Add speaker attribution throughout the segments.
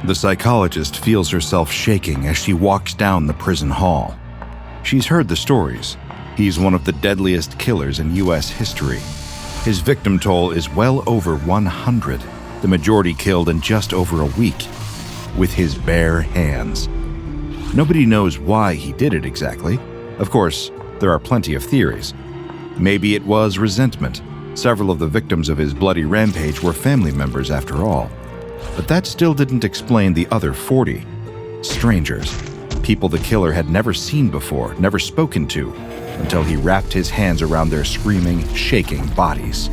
Speaker 1: The psychologist feels herself shaking as she walks down the prison hall. She's heard the stories. He's one of the deadliest killers in U.S. history. His victim toll is well over 100, the majority killed in just over a week, with his bare hands. Nobody knows why he did it exactly. Of course, there are plenty of theories. Maybe it was resentment. Several of the victims of his bloody rampage were family members after all. But that still didn't explain the other 40. Strangers. People the killer had never seen before, never spoken to, until he wrapped his hands around their screaming, shaking bodies.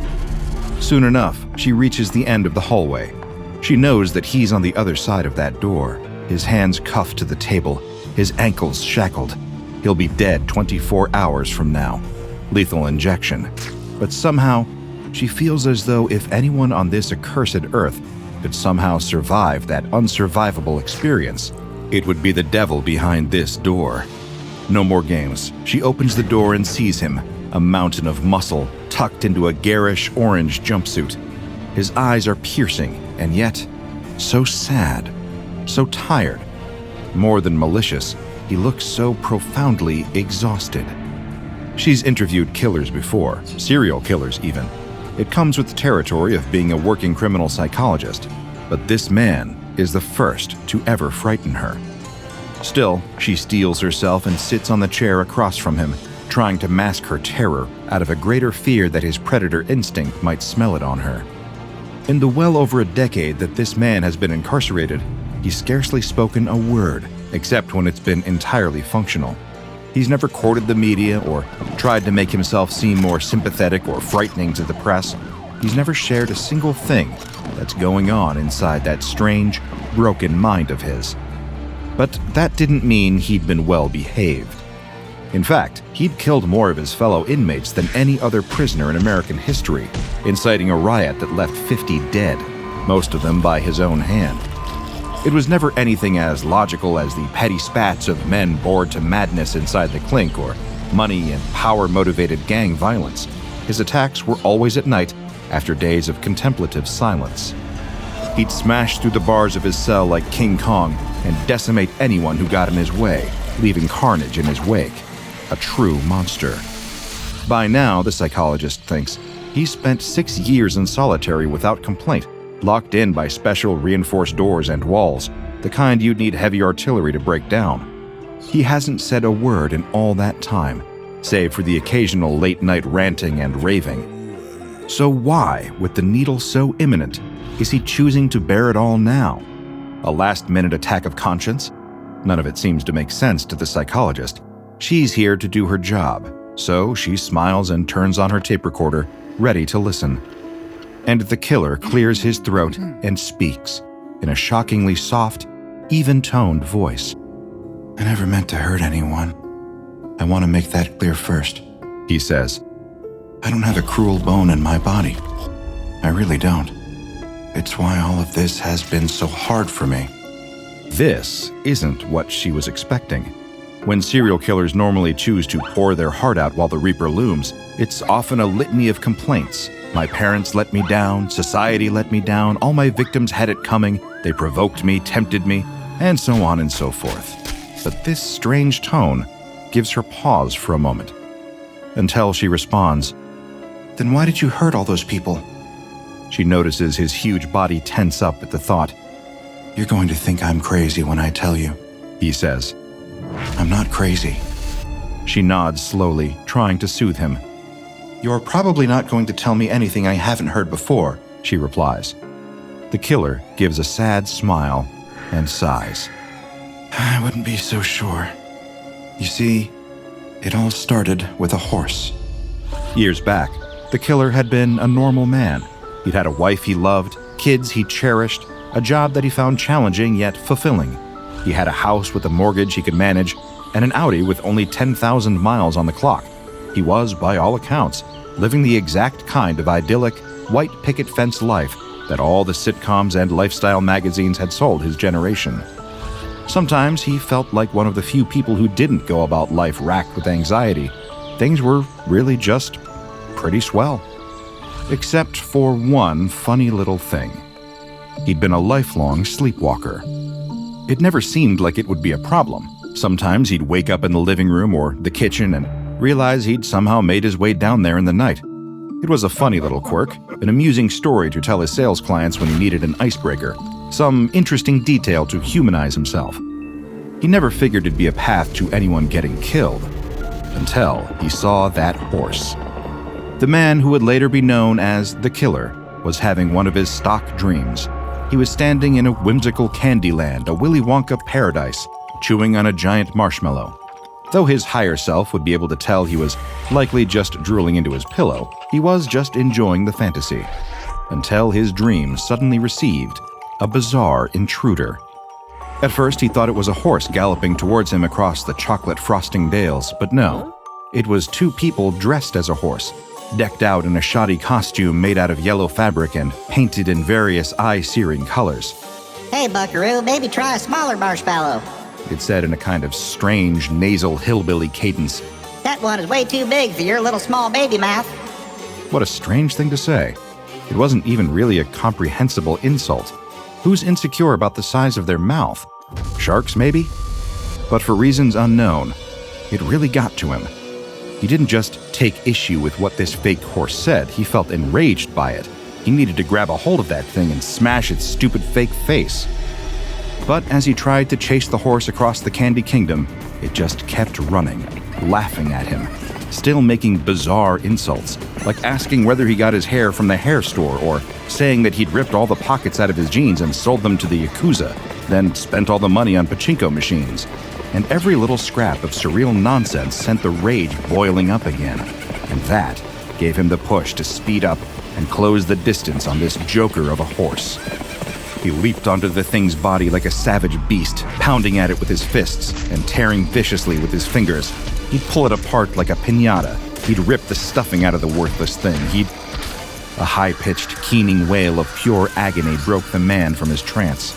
Speaker 1: Soon enough, she reaches the end of the hallway. She knows that he's on the other side of that door, his hands cuffed to the table, his ankles shackled. He'll be dead 24 hours from now. Lethal injection. But somehow, she feels as though if anyone on this accursed earth could somehow survive that unsurvivable experience, it would be the devil behind this door. No more games. She opens the door and sees him, a mountain of muscle tucked into a garish orange jumpsuit. His eyes are piercing, and yet so sad, so tired. More than malicious, he looks so profoundly exhausted. She's interviewed killers before, serial killers even. It comes with the territory of being a working criminal psychologist, but this man is the first to ever frighten her. Still, she steels herself and sits on the chair across from him, trying to mask her terror out of a greater fear that his predator instinct might smell it on her. In the well over a decade that this man has been incarcerated, he's scarcely spoken a word, except when it's been entirely functional. He's never courted the media or tried to make himself seem more sympathetic or frightening to the press. He's never shared a single thing that's going on inside that strange, broken mind of his. But that didn't mean he'd been well behaved. In fact, he'd killed more of his fellow inmates than any other prisoner in American history, inciting a riot that left 50 dead, most of them by his own hand. It was never anything as logical as the petty spats of men bored to madness inside the clink or money and power-motivated gang violence. His attacks were always at night after days of contemplative silence. He'd smash through the bars of his cell like King Kong and decimate anyone who got in his way, leaving carnage in his wake. A true monster. By now, the psychologist thinks, he spent 6 years in solitary without complaint, locked in by special reinforced doors and walls, the kind you'd need heavy artillery to break down. He hasn't said a word in all that time, save for the occasional late-night ranting and raving. So why, with the needle so imminent, is he choosing to bear it all now? A last-minute attack of conscience? None of it seems to make sense to the psychologist. She's here to do her job, so she smiles and turns on her tape recorder, ready to listen. And the killer clears his throat and speaks in a shockingly soft, even-toned voice. "I never meant to hurt anyone. I want to make that clear first," he says. "I don't have a cruel bone in my body. I really don't. It's why all of this has been so hard for me." This isn't what she was expecting. When serial killers normally choose to pour their heart out while the reaper looms, it's often a litany of complaints. My parents let me down, society let me down, all my victims had it coming, they provoked me, tempted me, and so on and so forth. But this strange tone gives her pause for a moment, until she responds, "Then why did you hurt all those people?" She notices his huge body tense up at the thought. "You're going to think I'm crazy when I tell you," he says. "I'm not crazy." She nods slowly, trying to soothe him. "You're probably not going to tell me anything I haven't heard before," she replies. The killer gives a sad smile and sighs. "I wouldn't be so sure. You see, it all started with a horse." Years back, the killer had been a normal man. He'd had a wife he loved, kids he cherished, a job that he found challenging yet fulfilling. He had a house with a mortgage he could manage, and an Audi with only 10,000 miles on the clock. He was, by all accounts, living the exact kind of idyllic, white picket fence life that all the sitcoms and lifestyle magazines had sold his generation. Sometimes he felt like one of the few people who didn't go about life racked with anxiety. Things were really just pretty swell. Except for one funny little thing. He'd been a lifelong sleepwalker. It never seemed like it would be a problem. Sometimes he'd wake up in the living room or the kitchen and realize he'd somehow made his way down there in the night. It was a funny little quirk, an amusing story to tell his sales clients when he needed an icebreaker, some interesting detail to humanize himself. He never figured it'd be a path to anyone getting killed, until he saw that horse. The man who would later be known as the Killer was having one of his stock dreams. He was standing in a whimsical candy land, a Willy Wonka paradise, chewing on a giant marshmallow. Though his higher self would be able to tell he was likely just drooling into his pillow, he was just enjoying the fantasy. Until his dream suddenly received a bizarre intruder. At first, he thought it was a horse galloping towards him across the chocolate frosting dales, but no. It was two people dressed as a horse, decked out in a shoddy costume made out of yellow fabric and painted in various eye-searing colors.
Speaker 2: "Hey, buckaroo, maybe try a smaller marshmallow,"
Speaker 1: it said in a kind of strange, nasal hillbilly cadence.
Speaker 2: "That one is way too big for your little small baby mouth."
Speaker 1: What a strange thing to say. It wasn't even really a comprehensible insult. Who's insecure about the size of their mouth? Sharks, maybe? But for reasons unknown, it really got to him. He didn't just take issue with what this fake horse said, he felt enraged by it. He needed to grab a hold of that thing and smash its stupid fake face. But as he tried to chase the horse across the Candy Kingdom, it just kept running, laughing at him, still making bizarre insults, like asking whether he got his hair from the hair store or saying that he'd ripped all the pockets out of his jeans and sold them to the Yakuza, then spent all the money on pachinko machines. And every little scrap of surreal nonsense sent the rage boiling up again. And that gave him the push to speed up and close the distance on this joker of a horse. He leaped onto the thing's body like a savage beast, pounding at it with his fists and tearing viciously with his fingers. He'd pull it apart like a piñata. He'd rip the stuffing out of the worthless thing. A high-pitched, keening wail of pure agony broke the man from his trance.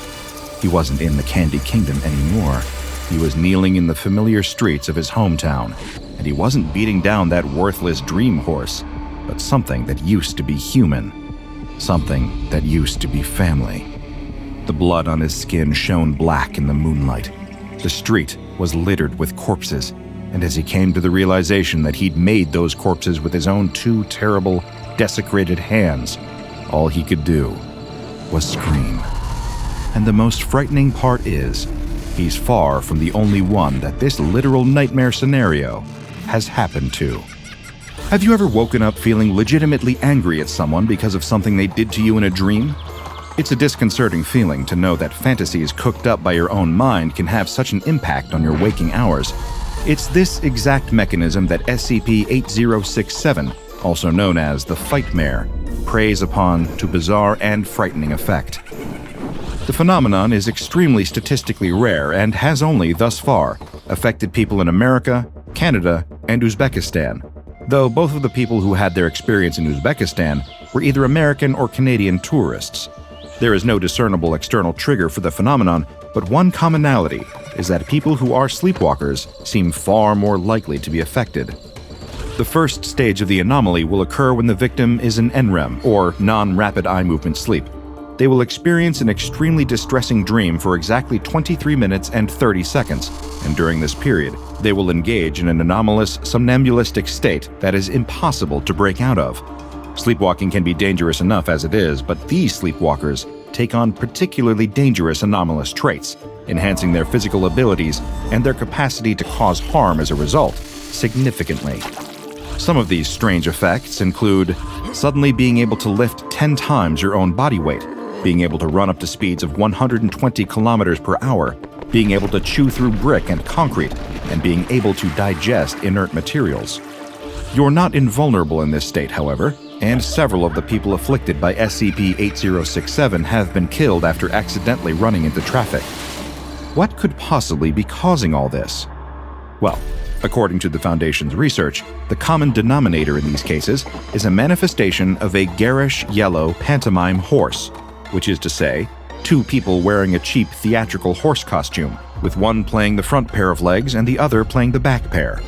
Speaker 1: He wasn't in the Candy Kingdom anymore. He was kneeling in the familiar streets of his hometown, and he wasn't beating down that worthless dream horse, but something that used to be human. Something that used to be family. The blood on his skin shone black in the moonlight. The street was littered with corpses, and as he came to the realization that he'd made those corpses with his own two terrible, desecrated hands, all he could do was scream. And the most frightening part is, he's far from the only one that this literal nightmare scenario has happened to. Have you ever woken up feeling legitimately angry at someone because of something they did to you in a dream? It's a disconcerting feeling to know that fantasies cooked up by your own mind can have such an impact on your waking hours. It's this exact mechanism that SCP-8067, also known as the Fightmare, preys upon to bizarre and frightening effect. The phenomenon is extremely statistically rare and has only, thus far, affected people in America, Canada, and Uzbekistan, though both of the people who had their experience in Uzbekistan were either American or Canadian tourists. There is no discernible external trigger for the phenomenon, but one commonality is that people who are sleepwalkers seem far more likely to be affected. The first stage of the anomaly will occur when the victim is in NREM, or non-rapid eye movement sleep. They will experience an extremely distressing dream for exactly 23 minutes and 30 seconds, and during this period, they will engage in an anomalous somnambulistic state that is impossible to break out of. Sleepwalking can be dangerous enough as it is, but these sleepwalkers take on particularly dangerous anomalous traits, enhancing their physical abilities and their capacity to cause harm as a result, significantly. Some of these strange effects include suddenly being able to lift 10 times your own body weight, being able to run up to speeds of 120 kilometers per hour, being able to chew through brick and concrete, and being able to digest inert materials. You're not invulnerable in this state, however, and several of the people afflicted by SCP-8067 have been killed after accidentally running into traffic. What could possibly be causing all this? Well, according to the Foundation's research, the common denominator in these cases is a manifestation of a garish yellow pantomime horse, which is to say, two people wearing a cheap theatrical horse costume, with one playing the front pair of legs and the other playing the back pair.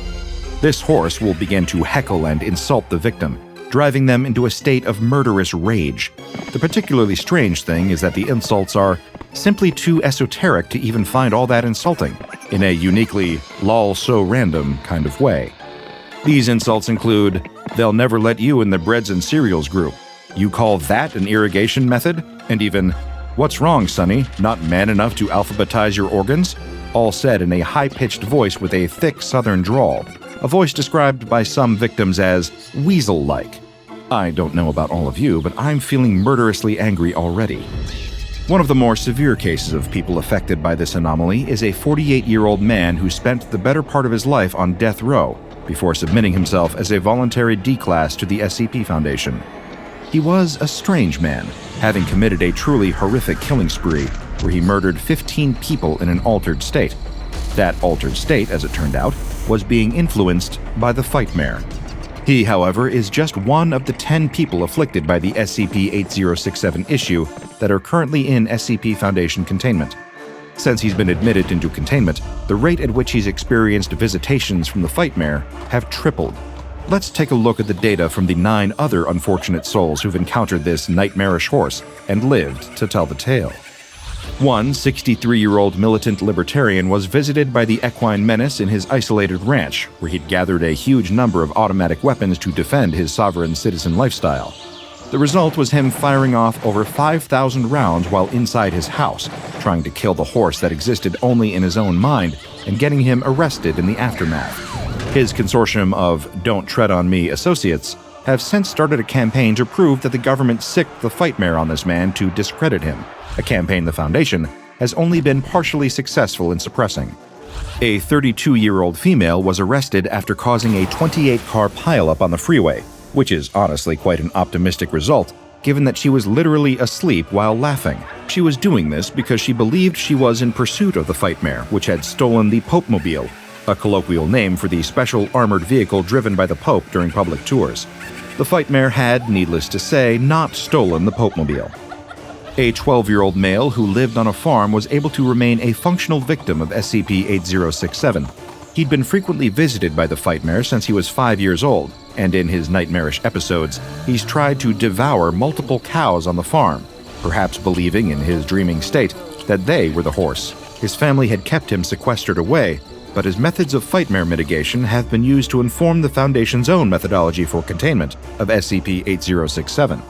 Speaker 1: This horse will begin to heckle and insult the victim, driving them into a state of murderous rage. The particularly strange thing is that the insults are simply too esoteric to even find all that insulting, in a uniquely lol so random kind of way. These insults include, "They'll never let you in the breads and cereals group. You call that an irrigation method?" And even, "What's wrong, Sonny? Not man enough to alphabetize your organs?" All said in a high-pitched voice with a thick southern drawl, a voice described by some victims as weasel-like. I don't know about all of you, but I'm feeling murderously angry already. One of the more severe cases of people affected by this anomaly is a 48-year-old man who spent the better part of his life on death row before submitting himself as a voluntary D-Class to the SCP Foundation. He was a strange man, having committed a truly horrific killing spree where he murdered 15 people in an altered state. That altered state, as it turned out, was being influenced by the Fightmare. He, however, is just one of the 10 people afflicted by the SCP-8067 issue that are currently in SCP Foundation Containment. Since he's been admitted into Containment, the rate at which he's experienced visitations from the Fightmare have tripled. Let's take a look at the data from the 9 other unfortunate souls who've encountered this nightmarish horse and lived to tell the tale. One 63-year-old militant libertarian was visited by the equine menace in his isolated ranch, where he'd gathered a huge number of automatic weapons to defend his sovereign citizen lifestyle. The result was him firing off over 5,000 rounds while inside his house, trying to kill the horse that existed only in his own mind and getting him arrested in the aftermath. His consortium of Don't Tread on Me associates have since started a campaign to prove that the government sicked the Fightmare on this man to discredit him, a campaign the Foundation has only been partially successful in suppressing. A 32-year-old female was arrested after causing a 28-car pileup on the freeway, which is honestly quite an optimistic result, given that she was literally asleep while laughing. She was doing this because she believed she was in pursuit of the Fightmare, which had stolen the Pope-mobile, a colloquial name for the special armored vehicle driven by the Pope during public tours. The Fightmare had, needless to say, not stolen the Pope-mobile. A 12-year-old male who lived on a farm was able to remain a functional victim of SCP-8067. He'd been frequently visited by the Fightmare since he was 5 years old, and in his nightmarish episodes, he's tried to devour multiple cows on the farm, perhaps believing in his dreaming state that they were the horse. His family had kept him sequestered away, but his methods of Fightmare mitigation have been used to inform the Foundation's own methodology for containment of SCP-8067.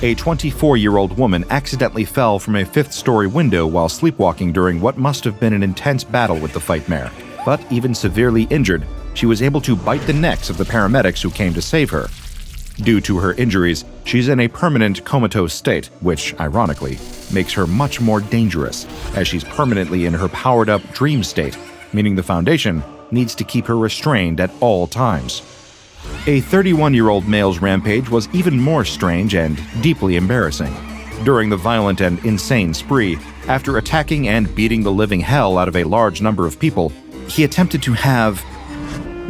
Speaker 1: A 24-year-old woman accidentally fell from a 5th-story window while sleepwalking during what must have been an intense battle with the Fightmare. But even severely injured, she was able to bite the necks of the paramedics who came to save her. Due to her injuries, she's in a permanent comatose state, which, ironically, makes her much more dangerous, as she's permanently in her powered-up dream state, meaning the Foundation needs to keep her restrained at all times. A 31-year-old male's rampage was even more strange and deeply embarrassing. During the violent and insane spree, after attacking and beating the living hell out of a large number of people, he attempted to have,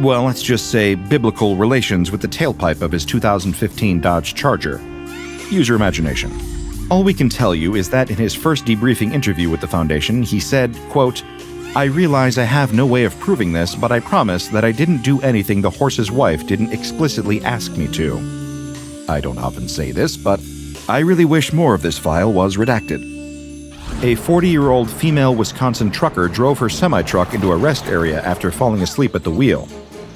Speaker 1: well, let's just say biblical relations with the tailpipe of his 2015 Dodge Charger. Use your imagination. All we can tell you is that in his first debriefing interview with the Foundation, he said, quote, "I realize I have no way of proving this, but I promise that I didn't do anything the horse's wife didn't explicitly ask me to." I don't often say this, but I really wish more of this file was redacted. A 40-year-old female Wisconsin trucker drove her semi-truck into a rest area after falling asleep at the wheel.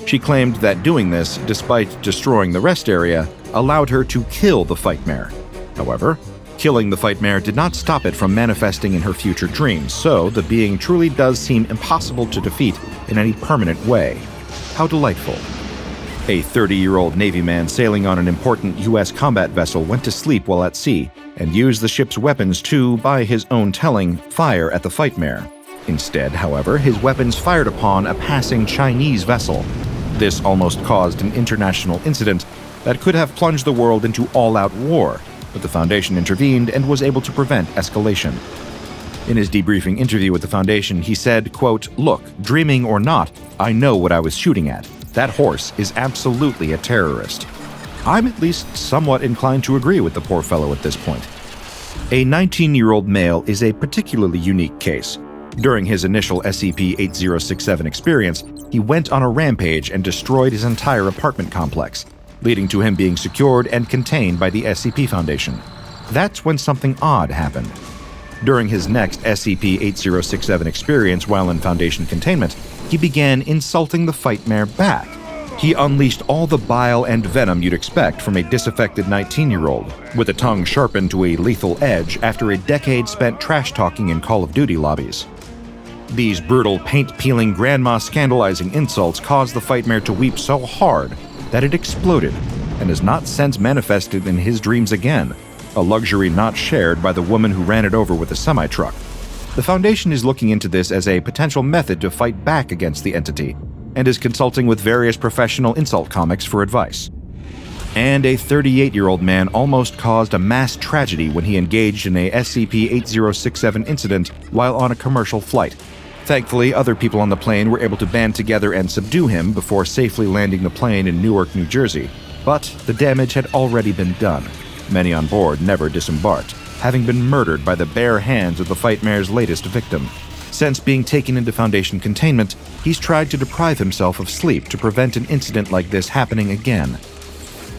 Speaker 1: She claimed that doing this, despite destroying the rest area, allowed her to kill the Fightmare. However, killing the Fightmare did not stop it from manifesting in her future dreams, so the being truly does seem impossible to defeat in any permanent way. How delightful. A 30-year-old Navy man sailing on an important U.S. combat vessel went to sleep while at sea and used the ship's weapons to, by his own telling, fire at the Fightmare. Instead, however, his weapons fired upon a passing Chinese vessel. This almost caused an international incident that could have plunged the world into all-out war, but the Foundation intervened and was able to prevent escalation. In his debriefing interview with the Foundation, he said, quote, "Look, dreaming or not, I know what I was shooting at. That horse is absolutely a terrorist." I'm at least somewhat inclined to agree with the poor fellow at this point. A 19-year-old male is a particularly unique case. During his initial SCP-8067 experience, he went on a rampage and destroyed his entire apartment complex, leading to him being secured and contained by the SCP Foundation. That's when something odd happened. During his next SCP-8067 experience while in Foundation Containment, he began insulting the Fightmare back. He unleashed all the bile and venom you'd expect from a disaffected 19-year-old, with a tongue sharpened to a lethal edge after a decade spent trash-talking in Call of Duty lobbies. These brutal, paint-peeling, grandma-scandalizing insults caused the Fightmare to weep so hard that it exploded, and has not since manifested in his dreams again, a luxury not shared by the woman who ran it over with a semi-truck. The Foundation is looking into this as a potential method to fight back against the entity, and is consulting with various professional insult comics for advice. And a 38-year-old man almost caused a mass tragedy when he engaged in a SCP-8067 incident while on a commercial flight. Thankfully, other people on the plane were able to band together and subdue him before safely landing the plane in Newark, New Jersey. But the damage had already been done. Many on board never disembarked, having been murdered by the bare hands of the Fightmare's latest victim. Since being taken into Foundation Containment, he's tried to deprive himself of sleep to prevent an incident like this happening again.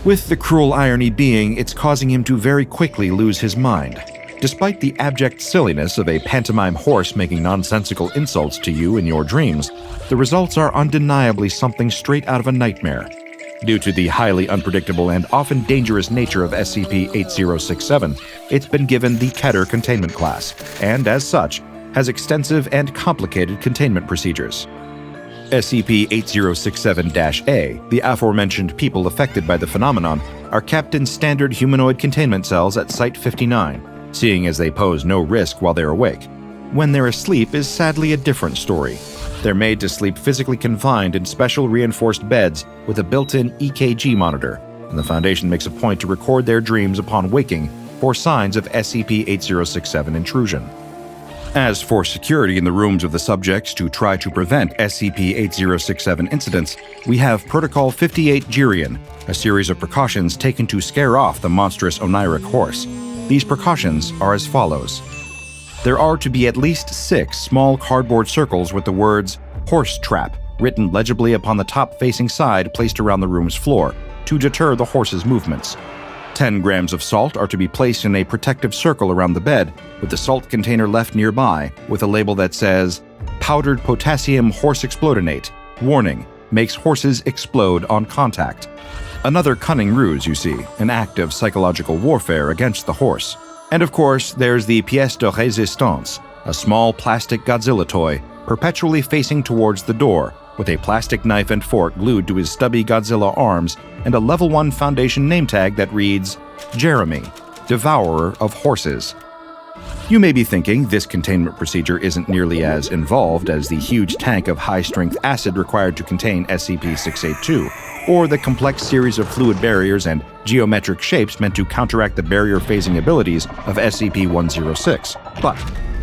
Speaker 1: With the cruel irony being, it's causing him to very quickly lose his mind. Despite the abject silliness of a pantomime horse making nonsensical insults to you in your dreams, the results are undeniably something straight out of a nightmare. Due to the highly unpredictable and often dangerous nature of SCP-8067, it's been given the KETER Containment Class, and as such, has extensive and complicated containment procedures. SCP-8067-A, the aforementioned people affected by the phenomenon, are kept in standard humanoid containment cells at Site-59, seeing as they pose no risk while they're awake. When they're asleep is sadly a different story. They're made to sleep physically confined in special reinforced beds with a built-in EKG monitor, and the Foundation makes a point to record their dreams upon waking for signs of SCP-8067 intrusion. As for security in the rooms of the subjects to try to prevent SCP-8067 incidents, we have Protocol 58 Girion, a series of precautions taken to scare off the monstrous oniric horse. These precautions are as follows. There are to be at least 6 small cardboard circles with the words "Horse Trap" written legibly upon the top-facing side placed around the room's floor to deter the horse's movements. 10 grams of salt are to be placed in a protective circle around the bed, with the salt container left nearby, with a label that says, "Powdered potassium horse explodinate. Warning, makes horses explode on contact." Another cunning ruse, you see, an act of psychological warfare against the horse. And of course, there's the pièce de résistance, a small plastic Godzilla toy, perpetually facing towards the door, with a plastic knife and fork glued to his stubby Godzilla arms, and a Level 1 Foundation name tag that reads, "Jeremy, Devourer of Horses." You may be thinking this containment procedure isn't nearly as involved as the huge tank of high-strength acid required to contain SCP-682, or the complex series of fluid barriers and geometric shapes meant to counteract the barrier phasing abilities of SCP-106. But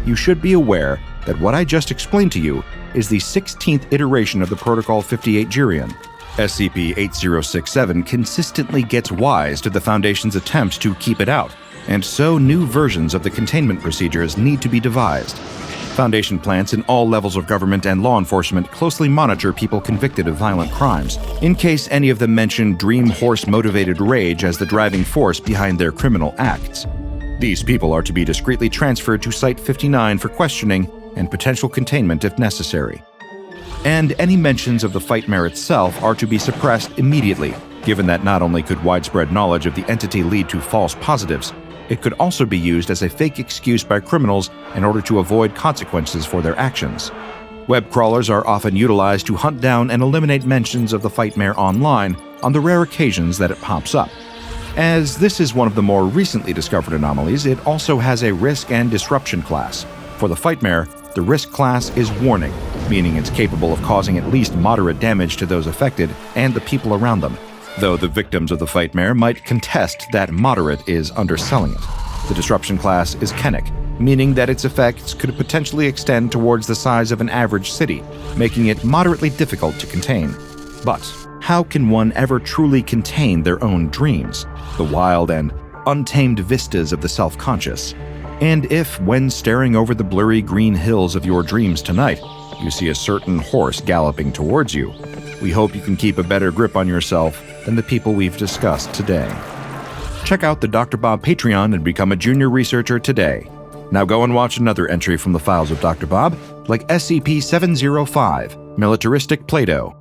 Speaker 1: you should be aware that what I just explained to you is the 16th iteration of the Protocol 58 Girion. SCP-8067 consistently gets wise to the Foundation's attempts to keep it out, and so new versions of the containment procedures need to be devised. Foundation plants in all levels of government and law enforcement closely monitor people convicted of violent crimes, in case any of them mention dream horse-motivated rage as the driving force behind their criminal acts. These people are to be discreetly transferred to Site-59 for questioning and potential containment if necessary. And any mentions of the Fightmare itself are to be suppressed immediately, given that not only could widespread knowledge of the entity lead to false positives, it could also be used as a fake excuse by criminals in order to avoid consequences for their actions. Web crawlers are often utilized to hunt down and eliminate mentions of the Fightmare online on the rare occasions that it pops up. As this is one of the more recently discovered anomalies, it also has a risk and disruption class. For the Fightmare, the risk class is warning, meaning it's capable of causing at least moderate damage to those affected and the people around them, though the victims of the Fightmare might contest that moderate is underselling it. The disruption class is Kennic, meaning that its effects could potentially extend towards the size of an average city, making it moderately difficult to contain. But how can one ever truly contain their own dreams, the wild and untamed vistas of the self-conscious? And if, when staring over the blurry green hills of your dreams tonight, you see a certain horse galloping towards you, we hope you can keep a better grip on yourself than the people we've discussed today. Check out the DrBob Patreon and become a junior researcher today. Now go and watch another entry from the files of DrBob, like SCP-705, Militaristic Play-Doh,